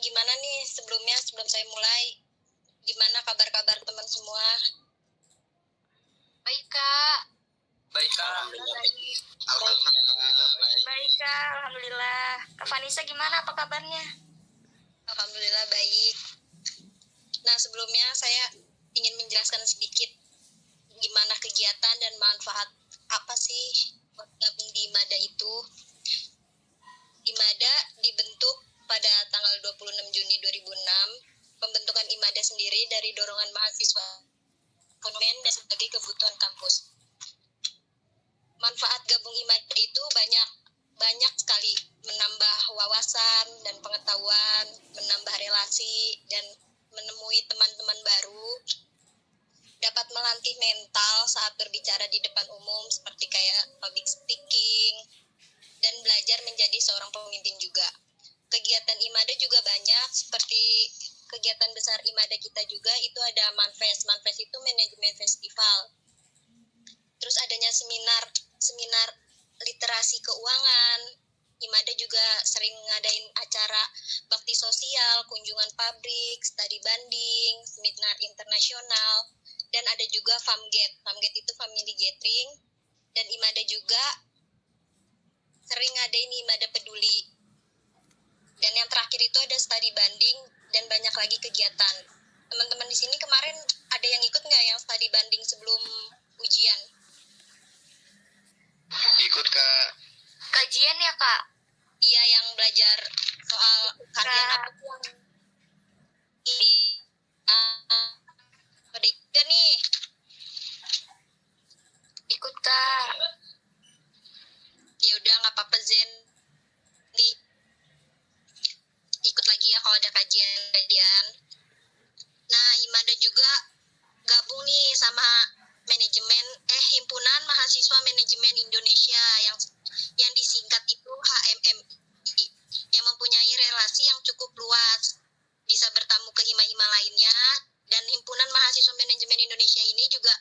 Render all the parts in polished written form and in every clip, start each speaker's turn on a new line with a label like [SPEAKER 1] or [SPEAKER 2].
[SPEAKER 1] gimana nih sebelum saya mulai? Gimana kabar-kabar teman semua?
[SPEAKER 2] Baik, Kak.
[SPEAKER 3] Baik, Kak.
[SPEAKER 2] Alhamdulillah baik.
[SPEAKER 3] Alhamdulillah baik.
[SPEAKER 2] Baik, Kak. Alhamdulillah. Kak Vanessa gimana? Apa kabarnya?
[SPEAKER 1] Alhamdulillah baik. Nah, sebelumnya saya ingin menjelaskan sedikit gimana kegiatan dan manfaat apa sih buat gabung di IMADA itu. IMADA dibentuk pada tanggal 26 Juni 2006. Pembentukan IMADA sendiri dari dorongan mahasiswa ekonomi dan sebagai kebutuhan kampus. Manfaat gabung IMADA itu banyak sekali, menambah wawasan dan pengetahuan, menambah relasi dan menemui teman-teman baru, dapat melatih mental saat berbicara di depan umum seperti kayak public speaking, dan belajar menjadi seorang pemimpin juga. Kegiatan IMADA juga banyak, seperti kegiatan besar IMADA kita juga itu ada Manfest. Manfest itu manajemen festival. Terus adanya seminar literasi keuangan. IMADA juga sering ngadain acara bakti sosial, kunjungan pabrik, studi banding, seminar internasional, dan ada juga FAMGET. FAMGET itu Family Gathering, dan IMADA juga sering ngadain IMADA Peduli. Dan yang terakhir itu ada studi banding dan banyak lagi kegiatan. Teman-teman di sini kemarin ada yang ikut nggak yang studi banding sebelum ujian?
[SPEAKER 3] Ikut, Kak.
[SPEAKER 2] Kajian ya, Kak?
[SPEAKER 1] Iya, yang belajar soal karya apa sih yang di pada ikut nih?
[SPEAKER 2] Ikut, Kak.
[SPEAKER 1] Ya udah, nggak apa-apa Zen. Nanti ikut lagi ya kalau ada kajian. Nah, IMADA juga gabung nih sama Himpunan Mahasiswa Manajemen Indonesia yang disingkat itu HMMI, yang mempunyai relasi yang cukup luas, bisa bertamu ke hima-hima lainnya. Dan Himpunan Mahasiswa Manajemen Indonesia ini juga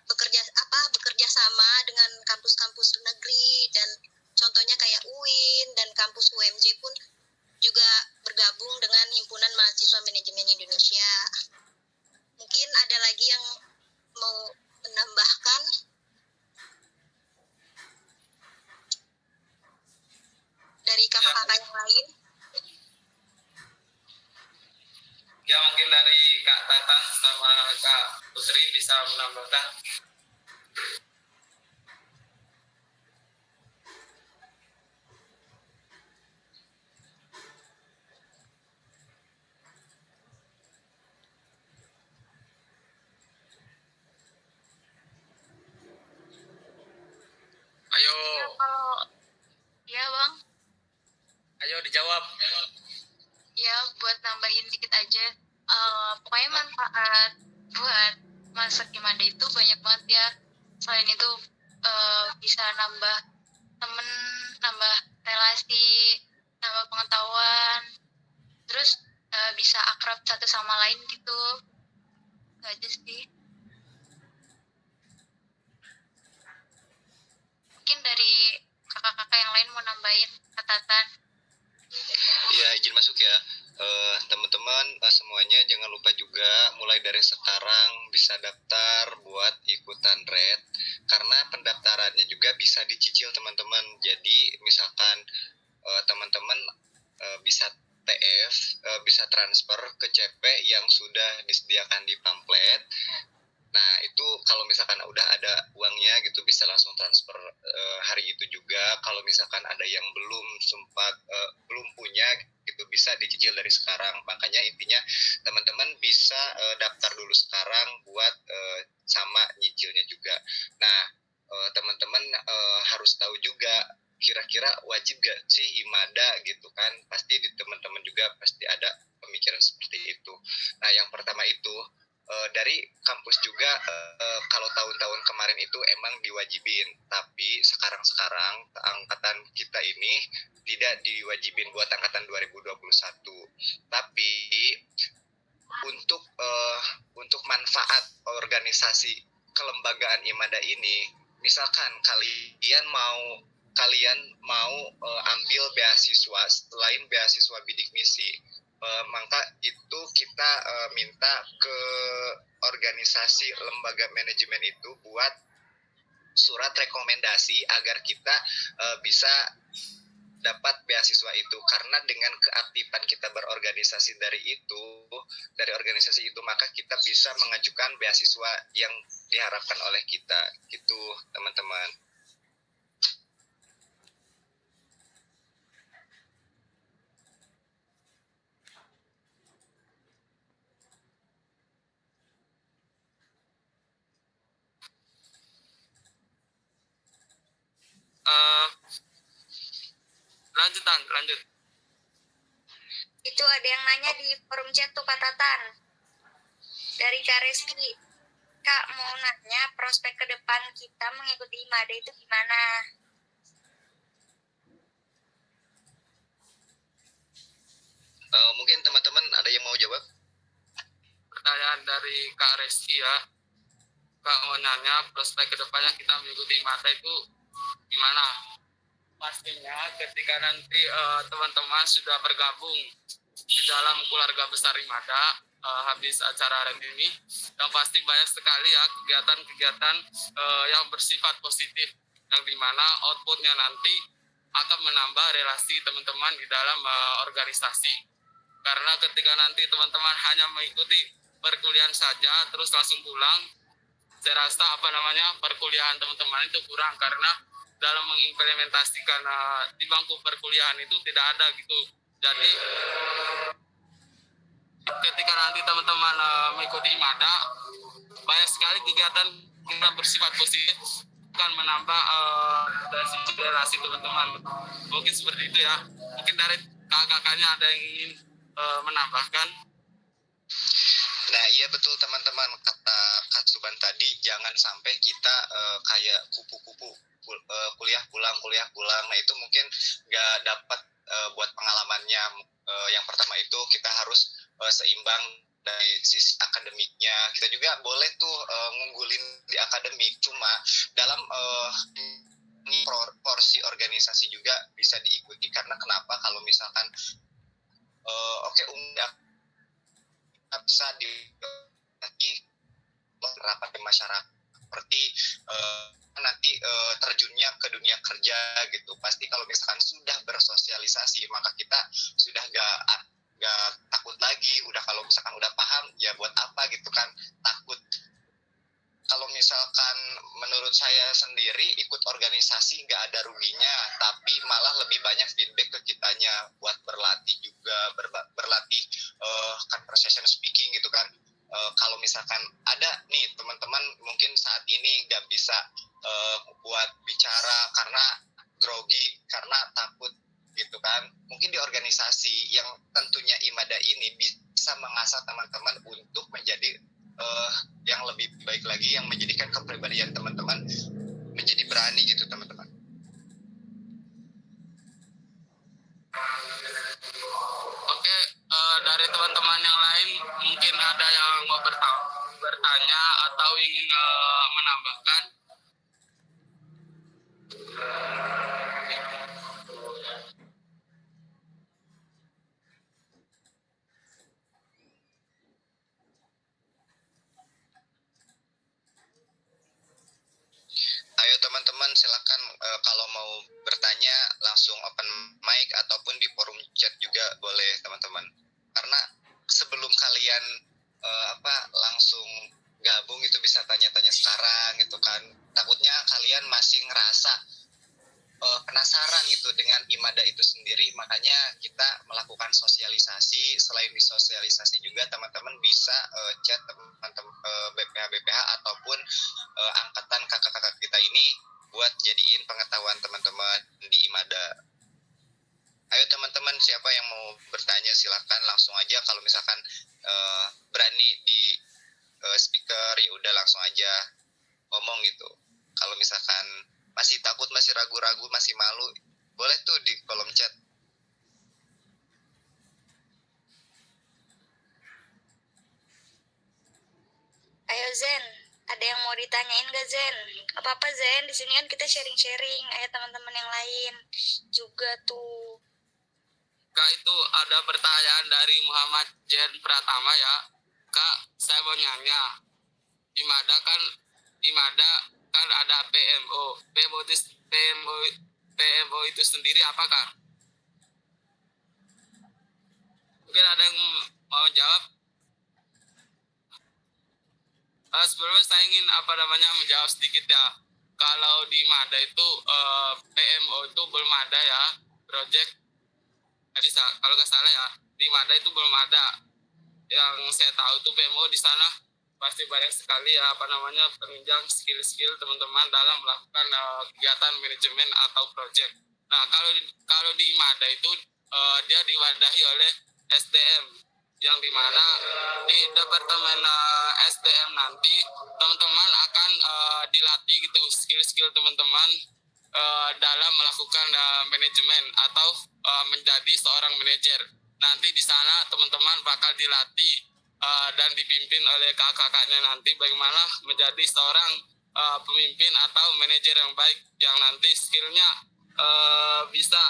[SPEAKER 1] bekerja sama dengan kampus-kampus negeri, dan contohnya kayak UIN dan kampus UMJ pun juga bergabung dengan Himpunan Mahasiswa Manajemen Indonesia. Mungkin ada lagi yang mau menambahkan? Dari kakak-kakak yang lain?
[SPEAKER 3] Ya, mungkin dari Kak Tatang sama Kak Putri bisa menambahkan. Ayo.
[SPEAKER 2] Ya, Bang.
[SPEAKER 3] Ayo dijawab.
[SPEAKER 2] Ya, buat nambahin dikit aja. Pokoknya manfaat buat masuk IMADA itu banyak banget ya. Selain itu bisa nambah temen, nambah relasi, nambah pengetahuan, terus bisa akrab satu sama lain gitu. Gak aja sih. Mungkin dari kakak-kakak yang lain mau nambahin catatan.
[SPEAKER 4] Ya, izin masuk ya. Teman-teman semuanya jangan lupa juga mulai dari sekarang bisa daftar buat ikutan RED, karena pendaftarannya juga bisa dicicil teman-teman. Jadi misalkan teman-teman bisa TF, bisa transfer ke CP yang sudah disediakan di pamflet. Nah, itu kalau misalkan udah ada uangnya gitu bisa langsung transfer hari itu juga. Kalau misalkan ada yang belum punya gitu bisa dicicil dari sekarang. Makanya intinya teman-teman bisa daftar dulu sekarang buat sama nyicilnya juga. Nah, teman-teman harus tahu juga kira-kira wajib gak sih IMADA gitu kan. Pasti di teman-teman juga pasti ada pemikiran seperti itu. Nah, yang pertama itu dari kampus juga kalau tahun-tahun kemarin itu emang diwajibin, tapi sekarang angkatan kita ini tidak diwajibin buat angkatan 2021. Tapi untuk manfaat organisasi kelembagaan IMADA ini, misalkan kalian mau ambil beasiswa selain beasiswa bidik misi, maka itu kita minta ke organisasi lembaga manajemen itu buat surat rekomendasi agar kita bisa dapat beasiswa itu, karena dengan keaktifan kita berorganisasi dari organisasi itu maka kita bisa mengajukan beasiswa yang diharapkan oleh kita gitu teman-teman.
[SPEAKER 3] Eh, lanjut.
[SPEAKER 5] Itu ada yang nanya di forum chat tuh Kak Tatan. Dari Kak Reski. Kak mau nanya prospek ke depan kita mengikuti IMADA itu gimana?
[SPEAKER 4] Mungkin teman-teman ada yang mau jawab?
[SPEAKER 3] Pertanyaan dari Kak Reski ya. Kak mau nanya prospek kedepannya kita mengikuti IMADA itu gimana? Pastinya ketika nanti teman-teman sudah bergabung di dalam keluarga besar IMADA, habis acara hari ini, yang pasti banyak sekali ya kegiatan-kegiatan yang bersifat positif, yang dimana outputnya nanti akan menambah relasi teman-teman di dalam organisasi. Karena ketika nanti teman-teman hanya mengikuti perkuliahan saja terus langsung pulang, saya rasa perkuliahan teman-teman itu kurang, karena dalam mengimplementasikan di bangku perkuliahan itu tidak ada gitu. Jadi ketika nanti teman-teman mengikuti IMADA, banyak sekali kegiatan kita bersifat positif akan menambah relasi teman-teman. Mungkin seperti itu ya. Mungkin dari kakak-kakaknya ada yang ingin menambahkan.
[SPEAKER 4] Nah iya betul teman-teman, kata Kak Suban tadi, jangan sampai kita kayak kupu-kupu kuliah pulang. Nah itu mungkin nggak dapat buat pengalamannya. Yang pertama itu kita harus seimbang dari sisi akademiknya. Kita juga boleh tuh ngunggulin di akademik, cuma dalam porsi organisasi juga bisa diikuti. Karena kenapa, kalau misalkan bisa di rapat di masyarakat seperti nanti terjunnya ke dunia kerja gitu. Pasti kalau misalkan sudah bersosialisasi maka kita sudah gak takut lagi. Udah kalau misalkan udah paham ya buat apa gitu kan takut. Kalau misalkan menurut saya sendiri ikut organisasi nggak ada ruginya, tapi malah lebih banyak feedback ke kitanya buat berlatih juga, berlatih conversation speaking gitu kan. Kalau misalkan ada nih teman-teman mungkin saat ini nggak bisa buat bicara karena grogi, karena takut gitu kan, mungkin di organisasi yang tentunya IMADA ini bisa mengasah teman-teman untuk menjadi yang lebih baik lagi, yang menjadikan kepribadian teman-teman menjadi berani gitu teman-teman.
[SPEAKER 3] Oke, dari teman-teman yang lain mungkin ada yang mau bertanya atau ingin menambahkan.
[SPEAKER 4] Ayo teman-teman silakan kalau mau bertanya langsung open mic ataupun di forum chat juga boleh teman-teman. Karena sebelum kalian langsung gabung itu bisa tanya-tanya sekarang gitu kan. Takutnya kalian masih ngerasa penasaran gitu dengan IMADA itu sendiri, makanya kita melakukan sosialisasi. Selain disosialisasi juga teman-teman bisa chat teman-teman BPH ataupun angkatan kakak-kakak kita ini buat jadiin pengetahuan teman-teman di IMADA. Ayo teman-teman, siapa yang mau bertanya silakan langsung aja. Kalau misalkan berani di speaker ya udah langsung aja ngomong gitu. Kalau misalkan masih takut, masih ragu-ragu, masih malu, boleh tuh di kolom chat.
[SPEAKER 5] Ayo Zen, ada yang mau ditanyain gak Zen? Apa-apa Zen, di sini kan kita sharing-sharing. Ayo teman-teman yang lain juga tuh.
[SPEAKER 3] Kak, itu ada pertanyaan dari Muhammad Jen Pratama ya. Kak, saya mau nanya. IMADA kan ada PMO. PMO itu sendiri apa, Kak? Mungkin ada yang mau jawab? Sebelumnya saya ingin menjawab sedikit ya. Kalau di IMADA itu PMO itu belum ada ya, project. Kalau nggak salah ya, di IMADA itu belum ada. Yang saya tahu tuh PMO di sana pasti banyak sekali ya penunjang skill-skill teman-teman dalam melakukan kegiatan manajemen atau project. Nah, kalau di IMADA itu dia diwadahi oleh SDM, yang dimana di departemen SDM nanti teman-teman akan dilatih gitu skill-skill teman-teman dalam melakukan manajemen atau menjadi seorang manajer. Nanti di sana teman-teman bakal dilatih dan dipimpin oleh kakak-kakaknya nanti bagaimana menjadi seorang pemimpin atau manajer yang baik, yang nanti skillnya bisa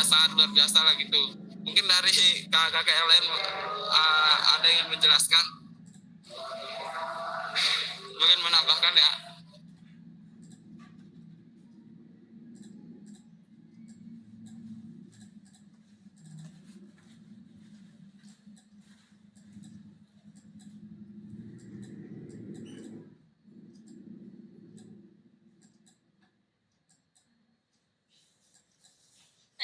[SPEAKER 3] sangat luar biasa lah gitu. Mungkin dari kakak-kakak yang lain ada yang menjelaskan, mungkin menambahkan ya.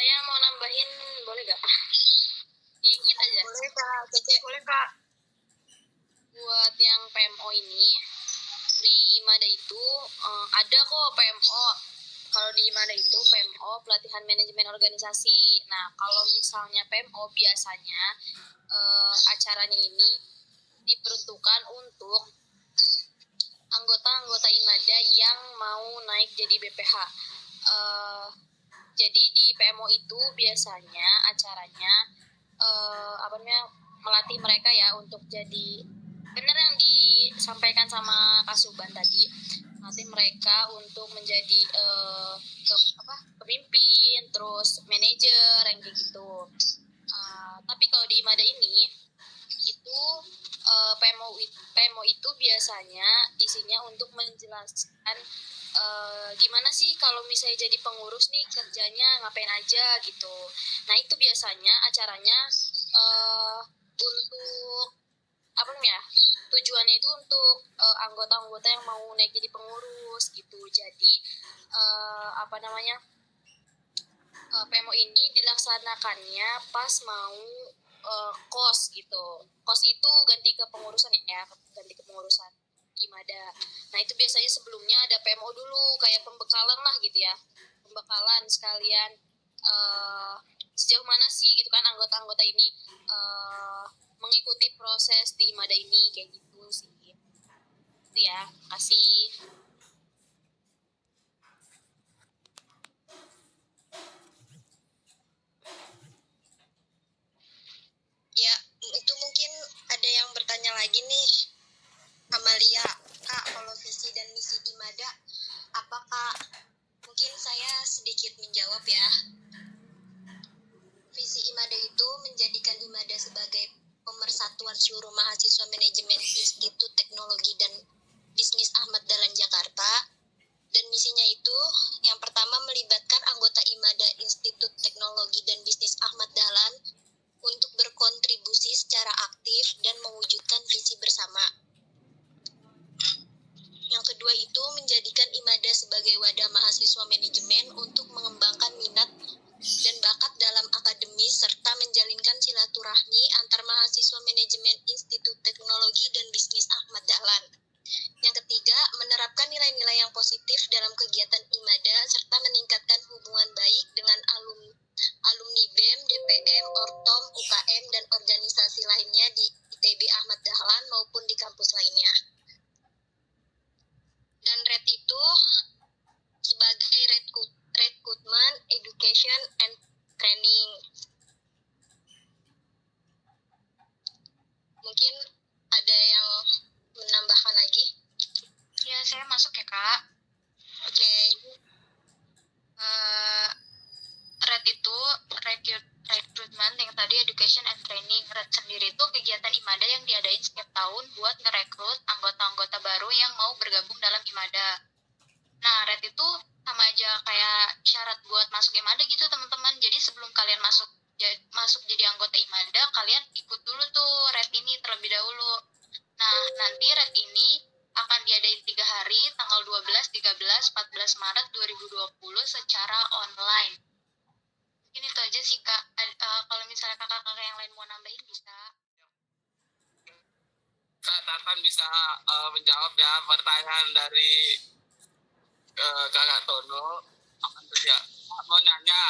[SPEAKER 2] Saya mau nambahin, boleh gak? Dikit aja.
[SPEAKER 5] Boleh Kak, Cece. Boleh Kak.
[SPEAKER 2] Buat yang PMO ini, di IMADA itu ada kok PMO. Kalau di IMADA itu PMO, pelatihan manajemen organisasi. Nah, kalau misalnya PMO biasanya acaranya ini diperuntukkan untuk anggota-anggota IMADA yang mau naik jadi BPH. Jadi di PMO itu biasanya acaranya melatih mereka ya untuk jadi benar yang disampaikan sama Kak Suban tadi, melatih mereka untuk menjadi pemimpin, terus manajer yang kayak gitu. Tapi kalau di IMADA ini itu PMO itu biasanya isinya untuk menjelaskan gimana sih kalau misalnya jadi pengurus nih kerjanya ngapain aja gitu. Nah itu biasanya acaranya untuk tujuannya itu untuk anggota-anggota yang mau naik jadi pengurus gitu. Jadi PMO ini dilaksanakannya pas mau kos gitu. Kos itu ganti ke pengurusan ya, ganti ke pengurusan di IMADA. Nah itu biasanya sebelumnya ada PMO dulu, kayak pembekalan lah gitu ya, pembekalan sekalian sejauh mana sih gitu kan anggota-anggota ini mengikuti proses di IMADA ini, kayak gitu sih. Itu ya, kasih.
[SPEAKER 1] Ya, itu mungkin ada yang bertanya lagi nih, Amalia. Kak, kalau visi dan misi IMADA apa Kak? Mungkin saya sedikit menjawab ya. Visi IMADA itu menjadikan IMADA sebagai pemersatuan seluruh mahasiswa manajemen Institut Teknologi dan Bisnis Ahmad Dahlan Jakarta. Dan misinya itu yang pertama melibatkan anggota IMADA Institut Teknologi dan Bisnis Ahmad Dahlan untuk berkontribusi secara aktif dan mewujudkan visi bersama. Yang kedua itu menjadikan IMADA sebagai wadah mahasiswa manajemen untuk mengembangkan minat dan bakat dalam akademis serta menjalinkan silaturahmi antar mahasiswa manajemen Institut Teknologi dan Bisnis Ahmad Dahlan. Yang ketiga, menerapkan nilai-nilai yang positif dalam kegiatan IMADA serta meningkatkan hubungan baik dengan alumni BEM, DPM, Ortom, UKM, dan organisasi lainnya di ITB Ahmad Dahlan maupun di kampus lainnya. Dan RED itu sebagai Recruitment, Education, and Training. Mungkin ada yang menambahkan lagi?
[SPEAKER 2] Ya, saya masuk ya, Kak.
[SPEAKER 1] Oke.
[SPEAKER 2] Eh, RED itu recruitment yang tadi education and training. RED sendiri itu kegiatan IMADA yang diadain setiap tahun buat ngerekrut anggota-anggota baru yang mau bergabung dalam IMADA. Nah, RED itu sama aja kayak syarat buat masuk IMADA gitu, teman-teman. Jadi sebelum kalian masuk jadi anggota IMADA, kalian ikut dulu tuh RED ini terlebih dahulu. Nah, nanti RED ini akan diadain 3 hari, tanggal 12, 13, 14 Maret 2020 secara online. Mungkin itu aja sih, Kak. Kalau misalnya kakak-kakak yang lain mau nambahin bisa.
[SPEAKER 3] Kak Tatan bisa menjawab ya pertanyaan dari Kakak Tono. Apa tuh ya? Mau nanya,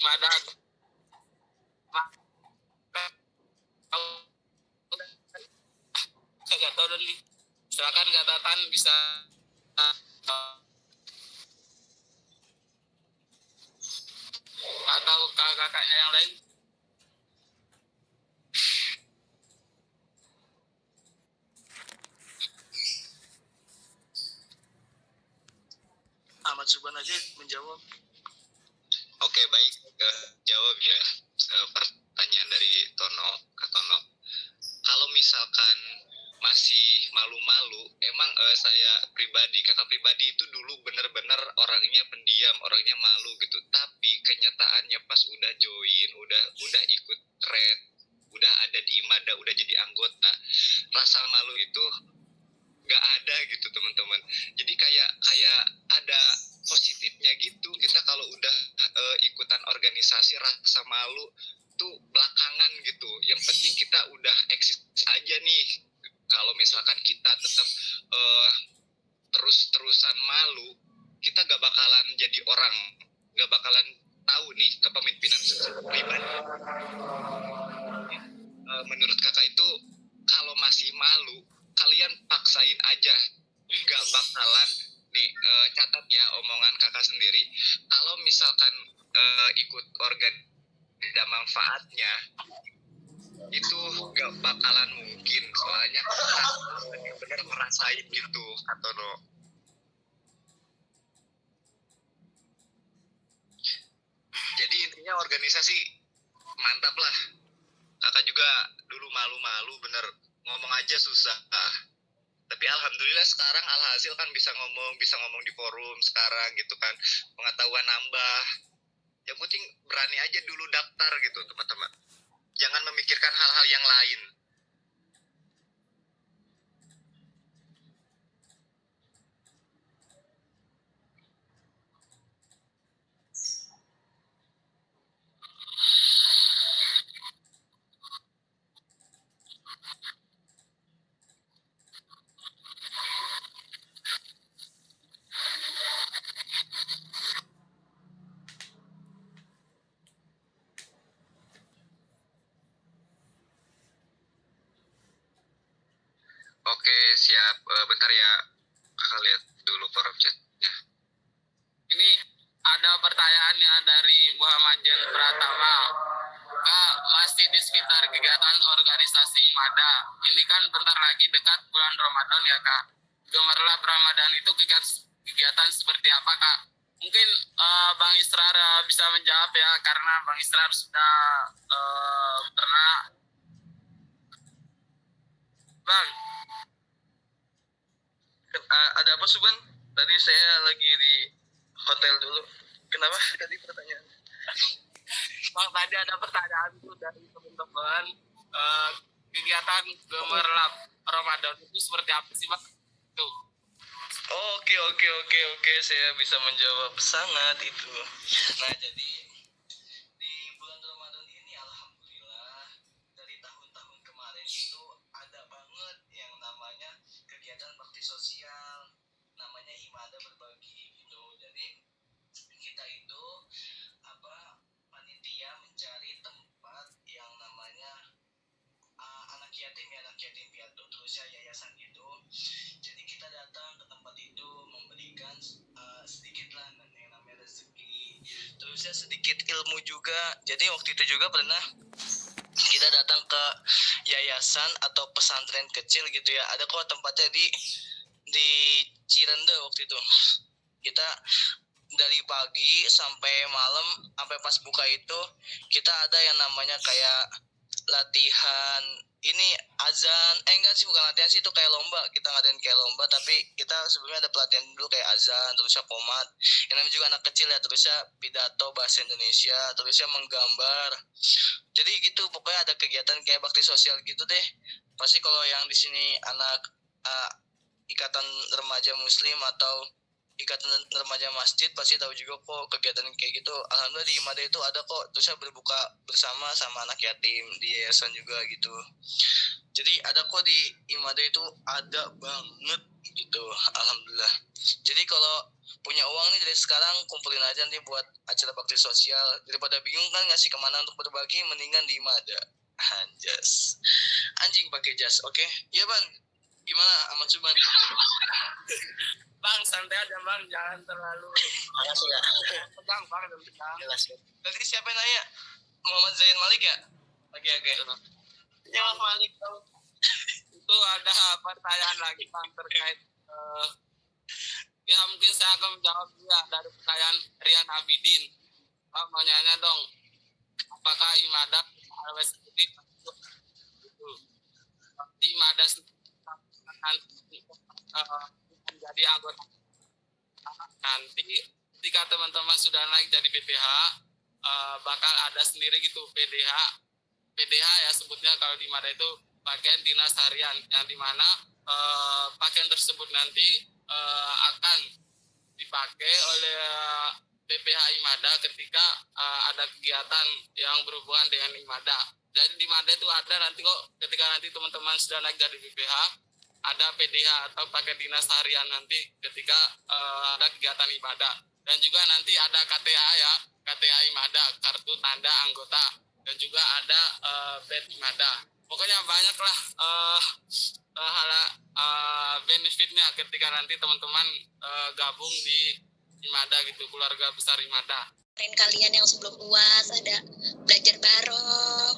[SPEAKER 3] Madan. Kakak Tono nih. Silakan Kak Tatan bisa atau kakak-kakaknya yang lain.
[SPEAKER 6] Ahmad Suban aja menjawab.
[SPEAKER 4] Oke, baik, jawab ya pertanyaan dari Kak Tono. Kalau misalkan masih malu-malu, emang kakak pribadi itu dulu bener-bener orangnya pendiam, orangnya malu gitu. Tapi kenyataannya pas udah join, udah ikut red, udah ada di IMADA, udah jadi anggota, rasa malu itu nggak ada gitu teman-teman. Jadi kayak ada positifnya gitu. Kita kalau udah ikutan organisasi, rasa malu tuh belakangan gitu. Yang penting kita udah eksis aja nih. Kalau misalkan kita tetap terus-terusan malu, kita gak bakalan jadi orang, gak bakalan tahu nih kepemimpinan pribadi. Menurut kakak itu kalau masih malu, kalian paksain aja, gak bakalan nih. Catat ya omongan kakak sendiri, kalau misalkan ikut organ ada manfaatnya, itu gak bakalan mungkin, soalnya bener-bener ngerasain gitu atau no. Jadi intinya organisasi mantap lah. Kakak juga dulu malu-malu bener, ngomong aja susah. Tapi alhamdulillah sekarang alhasil kan bisa ngomong di forum sekarang gitu kan, pengetahuan nambah. Yang penting berani aja dulu daftar gitu teman-teman, jangan memikirkan hal-hal yang lain. Oke, siap. Bentar ya, kakak lihat dulu forum chatnya.
[SPEAKER 3] Ini ada pertanyaannya dari Muhammad Jen Pratama. Kak, masih di sekitar kegiatan organisasi IMADA. Ini kan bentar lagi dekat bulan Ramadan ya Kak. Gemerlap Ramadan itu kegiatan seperti apa Kak? Mungkin Bang Israr bisa menjawab ya, karena Bang Israr sudah pernah. Bang,
[SPEAKER 6] Ada apa Suban? Tadi saya lagi di hotel dulu. Kenapa tadi pertanyaan?
[SPEAKER 3] Bang, tadi ada pertanyaan tuh dari teman-teman. Kegiatan Gemerlap Ramadan itu seperti apa sih Bang? Tuh.
[SPEAKER 6] Oke. Saya bisa menjawab sangat itu. Nah, jadi di bulan Ramadan ini alhamdulillah dari tahun-tahun kemarin itu ada banget yang namanya kegiatan bakti sosial, namanya IMADA berbagi gitu. Jadi kita itu panitia mencari tempat yang namanya anak yatim piatu, terusnya yayasan gitu. Jadi kita datang ke tempat itu memberikan sedikit lah yang namanya rezeki, terusnya sedikit ilmu juga. Jadi waktu itu juga pernah kita datang ke yayasan atau pesantren kecil gitu ya, ada kok tempatnya di di Cirende waktu itu. Kita dari pagi sampai malam, sampai pas buka itu kita ada yang namanya kayak latihan ini azan, enggak sih, bukan latihan sih, itu kayak lomba. Kita ngadain kayak lomba, tapi kita sebelumnya ada pelatihan dulu kayak azan, terusnya komat, yang namanya juga anak kecil ya, terusnya pidato bahasa Indonesia, terusnya menggambar. Jadi gitu, pokoknya ada kegiatan kayak bakti sosial gitu deh. Pasti kalau yang di sini anak ikatan remaja muslim atau ikatan remaja masjid pasti tahu juga kok kegiatan kayak gitu. Alhamdulillah di IMADA itu ada kok, terus saya berbuka bersama sama anak yatim di yayasan juga gitu. Jadi ada kok di IMADA itu, ada banget gitu, alhamdulillah. Jadi kalau punya uang nih dari sekarang, kumpulin aja nih buat acara bakti sosial. Daripada bingung kan ngasih kemana untuk berbagi, mendingan di IMADA. Anjas, anjing pakai jas, oke? Iya Bang, gimana Ahmad Suban?
[SPEAKER 3] Bang, santai aja bang, jangan terlalu
[SPEAKER 6] Makasih ya.
[SPEAKER 3] tegang bang, dan tegang.
[SPEAKER 6] Jelas. Tadi siapa yang nanya? Muhammad Zain Malik ya? Oke. Ya Mas Malik dong.
[SPEAKER 3] Itu ada pertanyaan lagi bang terkait ya mungkin saya akan menjawab juga dari pertanyaan Rian Abidin. Bang mau nanya dong, apakah IMADA RW sendiri itu di IMADA menjadi anggota nanti ketika teman-teman sudah naik jadi PPH bakal ada sendiri gitu PDH ya sebutnya kalau di IMADA itu pakaian dinas harian, yang dimana pakaian tersebut nanti akan dipakai oleh PPH IMADA ketika ada kegiatan yang berhubungan dengan IMADA. Jadi di IMADA itu ada nanti kok, ketika nanti teman-teman sudah naik jadi PPH, ada PDH atau pakai dinas harian nanti ketika ada kegiatan IMADA. Dan juga nanti ada KTA ya, KTA IMADA, kartu tanda anggota, dan juga ada badge IMADA. Pokoknya banyaklah benefitnya ketika nanti teman-teman gabung di IMADA gitu, keluarga besar IMADA.
[SPEAKER 1] Kalian yang sebelum UAS ada belajar bareng.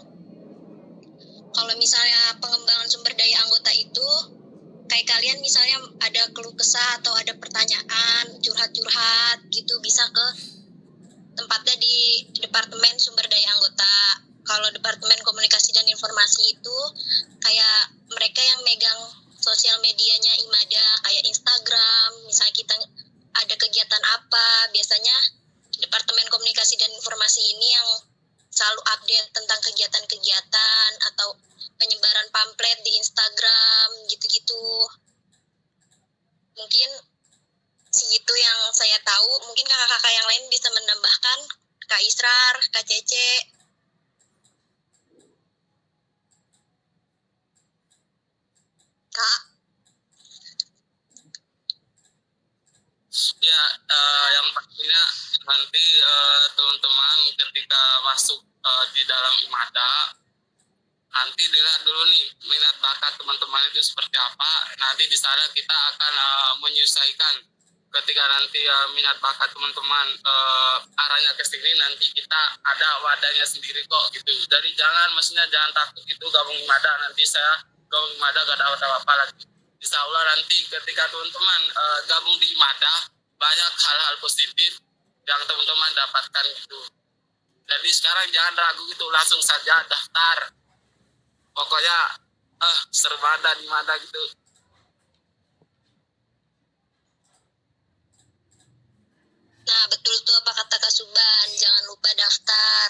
[SPEAKER 1] Kalau misalnya pengembangan sumber daya anggota itu kayak kalian misalnya ada keluh kesah atau ada pertanyaan, curhat-curhat gitu, bisa ke tempatnya di Departemen Sumber Daya Anggota. Kalau Departemen Komunikasi dan Informasi itu kayak mereka yang megang sosial medianya IMADA, kayak Instagram, misalnya kita ada kegiatan apa, biasanya Departemen Komunikasi dan Informasi ini yang selalu update tentang kegiatan-kegiatan atau penyebaran pamflet di Instagram gitu-gitu. Mungkin segitu yang saya tahu. Mungkin kakak-kakak yang lain bisa menambahkan, Kak Israr, Kak Cece. Kak.
[SPEAKER 3] Ya, yang pastinya nanti teman-teman ketika masuk di dalam IMADA, nanti dilihat dulu nih minat bakat teman-teman itu seperti apa. Nanti di sana kita akan menyesuaikan ketika nanti minat bakat teman-teman arahnya ke sini, nanti kita ada wadahnya sendiri kok gitu. Jadi maksudnya jangan takut gitu gabung IMADA, nanti saya gabung IMADA gak ada apa-apa lagi. Insya Allah nanti ketika teman-teman gabung di IMADA, banyak hal-hal positif yang teman-teman dapatkan gitu. Jadi sekarang jangan ragu gitu, langsung saja daftar. Pokoknya serba ada di mana gitu.
[SPEAKER 1] Nah, betul tuh apa kata Kak Suban, jangan lupa daftar.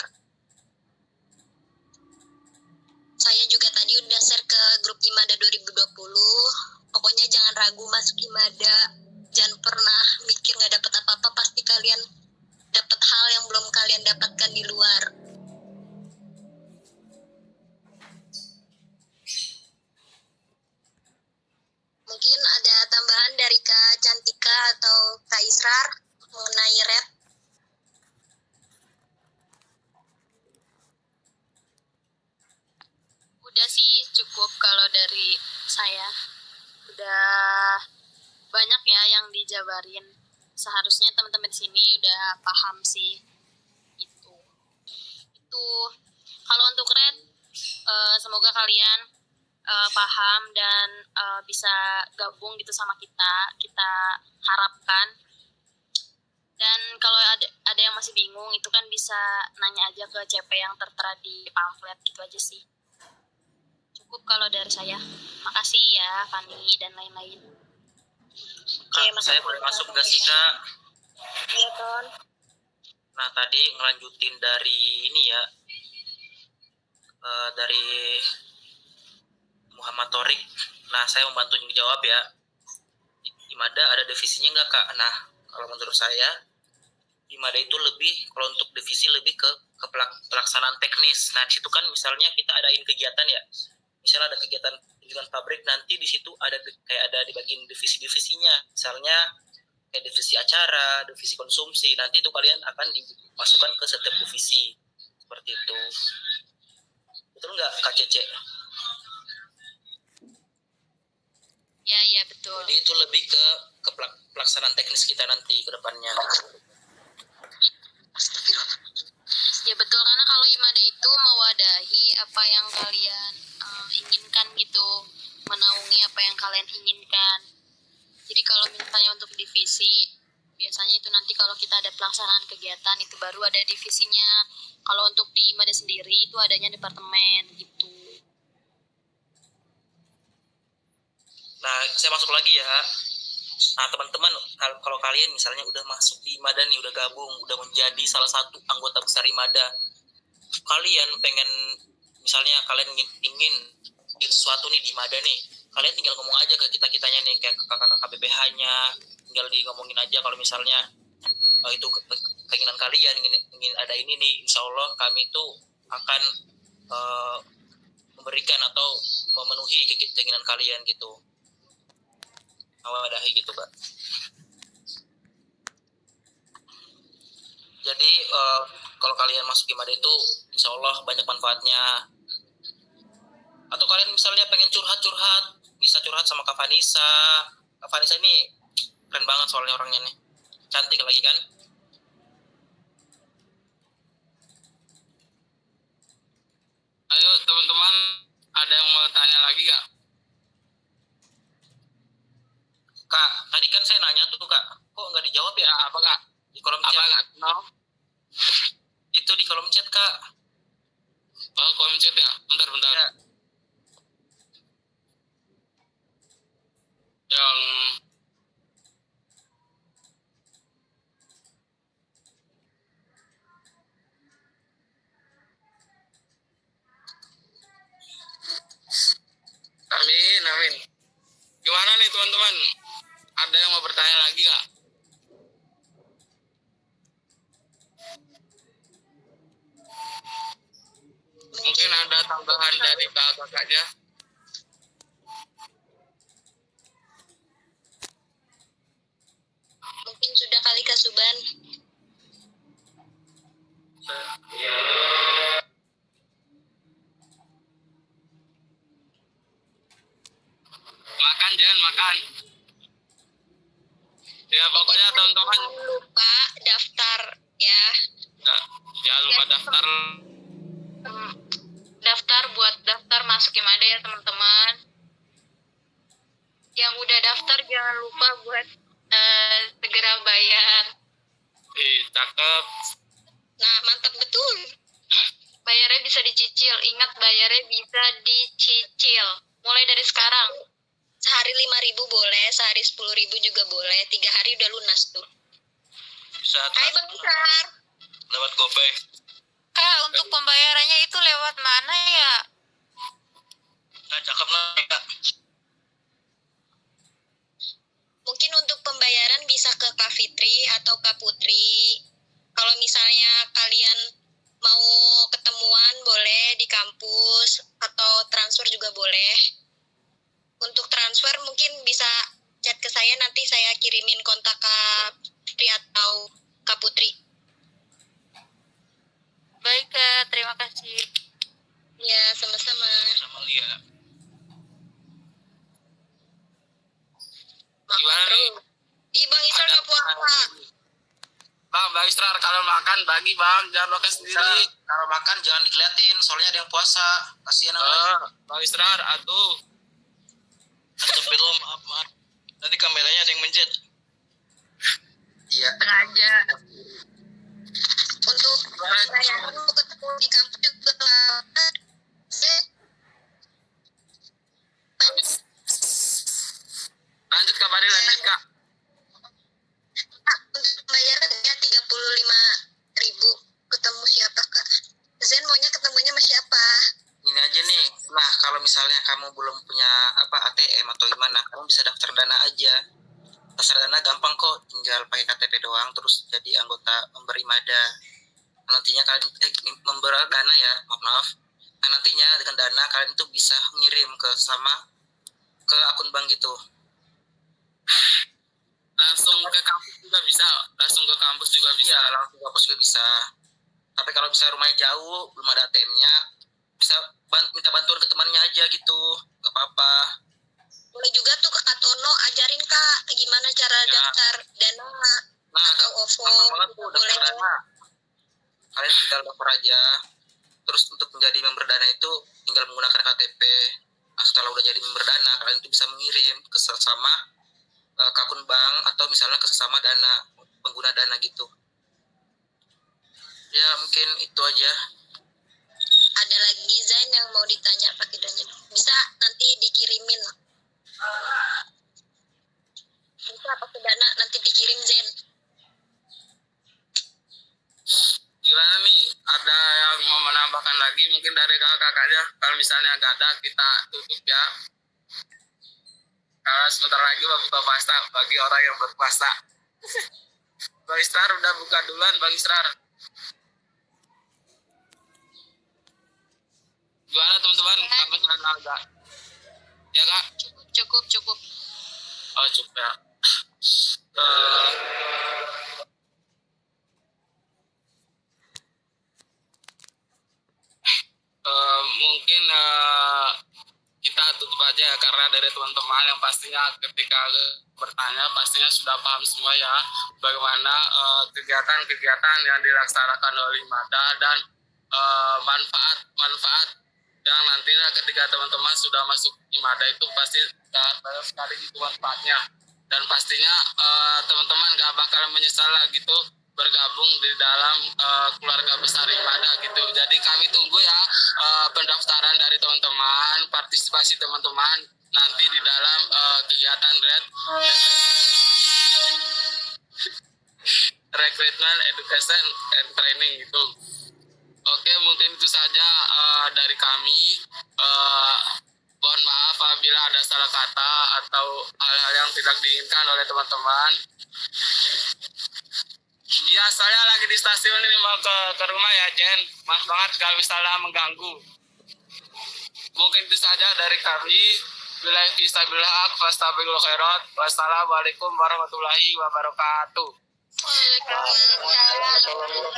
[SPEAKER 1] Saya juga tadi udah share ke grup IMADA 2020. Pokoknya jangan ragu masuk IMADA. Jangan pernah mikir gak dapet apa-apa, pasti kalian dapat hal yang belum kalian dapatkan di luar. Mungkin ada tambahan dari Kak Cantika atau Kak Israr mengenai red.
[SPEAKER 2] Udah sih, cukup kalau dari saya. Udah banyak ya yang dijabarin. Seharusnya teman-teman di sini udah paham sih. Itu. Kalau untuk red, semoga kalian
[SPEAKER 7] paham dan bisa gabung gitu sama kita harapkan. Dan kalau ada yang masih bingung itu kan bisa nanya aja ke CP yang tertera di pamflet gitu aja sih. Cukup kalau dari saya. Makasih ya Fani dan lain-lain.
[SPEAKER 6] Kak, saya boleh masuk nggak sih Kak?
[SPEAKER 1] Iya, Ton.
[SPEAKER 6] Nah tadi ngelanjutin dari ini ya, dari Muhammad Torik. Nah saya membantu jawab ya. IMADA ada divisinya nggak Kak? Nah kalau menurut saya IMADA itu lebih, kalau untuk divisi lebih ke pelaksanaan teknis. Nah di situ kan misalnya kita adain kegiatan ya, misalnya ada kegiatan kunjungan pabrik, nanti di situ ada kayak ada di bagian divisi-divisinya, misalnya kayak divisi acara, divisi konsumsi, nanti itu kalian akan dimasukkan ke setiap divisi seperti itu. Betul nggak Kak Cece?
[SPEAKER 7] Ya betul.
[SPEAKER 6] Jadi itu lebih ke pelaksanaan teknis kita nanti ke depannya.
[SPEAKER 7] Ya betul, karena kalau IMADA itu mewadahi apa yang kalian inginkan gitu, menaungi apa yang kalian inginkan. Jadi kalau misalnya untuk divisi, biasanya itu nanti kalau kita ada pelaksanaan kegiatan itu baru ada divisinya. Kalau untuk di IMADA sendiri itu adanya departemen gitu.
[SPEAKER 6] Nah, saya masuk lagi ya. Nah, teman-teman, kalau kalian misalnya udah masuk di IMADA nih, udah gabung, udah menjadi salah satu anggota besar IMADA, kalian pengen, misalnya kalian ingin sesuatu nih di IMADA nih, kalian tinggal ngomong aja ke kita-kitanya nih, kayak ke kakak-kakak BPH-nya, tinggal ngomongin aja kalau misalnya itu keinginan kalian, ingin ada ini nih, insya Allah kami itu akan memberikan atau memenuhi keinginan kalian gitu. Awadahi gitu Kak. Jadi kalau kalian masuk IMADA itu insya Allah banyak manfaatnya. Atau kalian misalnya pengen curhat-curhat, bisa curhat sama Kak Vanessa. Kak Vanessa ini keren banget soalnya orangnya nih, cantik lagi kan.
[SPEAKER 3] Ayo teman-teman, ada yang mau tanya lagi gak?
[SPEAKER 6] Kak, tadi kan saya nanya tuh Kak, kok nggak dijawab ya?
[SPEAKER 3] Apa Kak?
[SPEAKER 6] Di kolom chat.
[SPEAKER 3] Apa Kak? No?
[SPEAKER 6] Itu di kolom chat Kak.
[SPEAKER 3] Oh, kolom chat ya? Bentar.
[SPEAKER 6] Ya.
[SPEAKER 3] Yang Amin. Gimana nih teman-teman? Ada yang mau bertanya lagi gak? Mungkin ada tambahan dari kakak-kakaknya.
[SPEAKER 1] Mungkin sudah kali Kak Suban.
[SPEAKER 3] Makan. Ya pokoknya teman-teman
[SPEAKER 1] Jangan lupa daftar ya.
[SPEAKER 3] jangan lupa daftar.
[SPEAKER 2] Daftar masuk IMADA ya teman-teman. Yang udah daftar jangan lupa buat segera bayar.
[SPEAKER 3] Cakep.
[SPEAKER 1] Nah, mantap betul.
[SPEAKER 2] Bayarnya bisa dicicil. Ingat, bayarnya bisa dicicil. Mulai dari sekarang.
[SPEAKER 1] Sehari 5.000 boleh, sehari 10.000 juga boleh. 3 hari udah lunas tuh.
[SPEAKER 6] Bisa
[SPEAKER 1] Hai Bang Besar.
[SPEAKER 6] lewat GoPay.
[SPEAKER 2] Kak, untuk pembayarannya itu lewat mana ya?
[SPEAKER 6] Nah, cakep lah Kak.
[SPEAKER 1] Mungkin untuk pembayaran bisa ke Kak Fitri atau Kak Putri. Kalau misalnya kalian mau ketemuan boleh di kampus atau transfer juga boleh. Untuk transfer mungkin bisa chat ke saya, nanti saya kirimin kontak Kak Fitri atau Kak Putri.
[SPEAKER 2] Baik Kak, terima kasih.
[SPEAKER 1] Ya, sama-sama.
[SPEAKER 6] Sama Lia.
[SPEAKER 1] Makan
[SPEAKER 3] Gimana nih?
[SPEAKER 1] terus. Ih, Bang Isra
[SPEAKER 3] Ada
[SPEAKER 1] udah puasa.
[SPEAKER 3] Bang Israr, kalau makan bagi bang, jangan makan sendiri.
[SPEAKER 6] Kalau makan jangan dikeliatin, soalnya ada yang puasa. Kasihan yang lain.
[SPEAKER 3] Bang Israr, atuh.
[SPEAKER 6] Astagfirullah, maaf. Nanti kameranya ada yang mencet. Iya.
[SPEAKER 2] Sengaja.
[SPEAKER 1] Untuk saya dulu ketemu di kampus juga Zen.
[SPEAKER 3] Lanjut Kak Fadil, lanjut Kak.
[SPEAKER 1] Kak, untuk bayarannya 35.000. Ketemu siapa Kak? Zen maunya ketemunya sama siapa?
[SPEAKER 6] Ini aja nih. Nah, kalau misalnya kamu belum punya ATM atau gimana, kamu bisa daftar Dana aja. Daftar Dana gampang kok, tinggal pakai KTP doang terus jadi anggota memberi Mada. Nantinya kalian member Dana ya, maaf. Nah, nantinya dengan Dana kalian tuh bisa ngirim ke akun bank gitu.
[SPEAKER 3] Langsung ke kampus juga bisa.
[SPEAKER 6] Langsung ke kampus juga bisa. Tapi kalau bisa rumahnya jauh, belum ada ATM-nya, bisa minta bantuan ke temannya aja gitu, gak apa-apa.
[SPEAKER 1] Boleh juga tuh ke Kak Tono ajarin Kak gimana cara daftar Dana
[SPEAKER 6] Nah,
[SPEAKER 1] atau OVO.
[SPEAKER 6] gampang banget tuh daftar
[SPEAKER 1] Boleh.
[SPEAKER 6] Dana. Kalian tinggal daftar aja. Terus untuk menjadi member Dana itu tinggal menggunakan KTP. Nah, setelah udah jadi member Dana, kalian itu bisa mengirim ke sesama ke akun bank atau misalnya ke sesama Dana, pengguna Dana gitu. Ya mungkin itu aja.
[SPEAKER 1] Ada lagi Zain yang mau ditanya pakai Dana. Bisa nanti dikirimin. Bisa pakai Dana nanti dikirim Zen.
[SPEAKER 3] Gimana nih? Ada yang mau menambahkan lagi mungkin dari kakak-kakaknya? Kalau misalnya nggak ada, kita tutup ya. Karena sebentar lagi buka puasa bagi orang yang berpuasa. Bang Israr udah buka duluan, Bang Israr. Gimana teman-teman? Kami sudah agak. Ya kak?
[SPEAKER 7] Cukup.
[SPEAKER 3] Oh cukup ya. Mungkin kita tutup aja ya, karena dari teman-teman yang pastinya ketika bertanya pastinya sudah paham semua ya bagaimana kegiatan-kegiatan yang dilaksanakan oleh Mada dan manfaat yang nantinya ketika teman-teman sudah masuk IMADA itu pasti banyak sekali itu manfaatnya, dan pastinya teman-teman gak bakal menyesal lah gitu bergabung di dalam keluarga besar IMADA gitu. Jadi kami tunggu ya pendaftaran dari teman-teman, partisipasi teman-teman nanti di dalam kegiatan Recruitment Education and Training gitu. Oke, mungkin itu saja dari kami. Mohon maaf apabila ada salah kata atau hal-hal yang tidak diinginkan oleh teman-teman. Ya, saya lagi di stasiun ini mau ke rumah ya, Jen. Maaf banget kalau misalnya mengganggu. Mungkin itu saja dari kami. Billahi fisabilil haq, fastabiqul khairat. Wassalamualaikum warahmatullahi wabarakatuh.
[SPEAKER 7] Waalaikumsalam.